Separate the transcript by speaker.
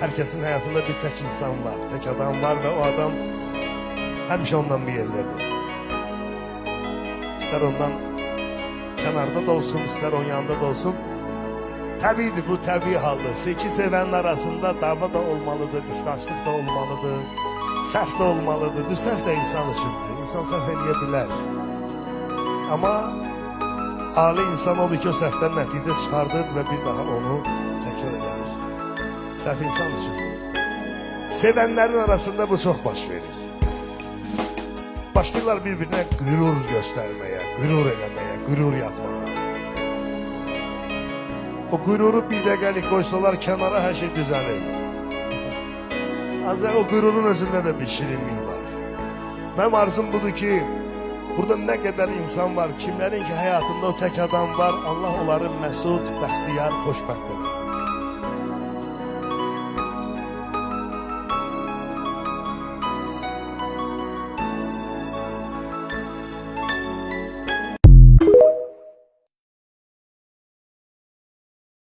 Speaker 1: Herkesin hayatında bir tek insan var, tek adam var ve o adam həmişə ondan bir yerdedir. İster ondan kenarda da olsun, ister onun yanında da olsun. Təbiidir, bu təbii haldır. İki sevənin arasında dava da olmalıdır, qısqanclıq da olmalıdır, səhv də olmalıdır. Bu səhv də insan üçündür. İnsan səhv eləyə bilər. Amma ali insan odur ki, o səhvdən nəticə çıxardır və bir daha onu təkrar eləmir. Səhv insan üçündür. Sevənlərin arasında bu çox baş verir. Başlayırlar bir-birinə qürur göstərməyə, qürur eləməyə, qürur yapmağa. O qüruru bir dəqiqəlik qoysalar kənara hər şey düzəlir. Ancaq o qürurun özündə də bir şirinlik var. Mənim arzum budur ki, burada nə qədər insan var, kimlərin ki həyatında o tək adam var, Allah onları məsud, bəxtiyar, xoşbəxt eləsin.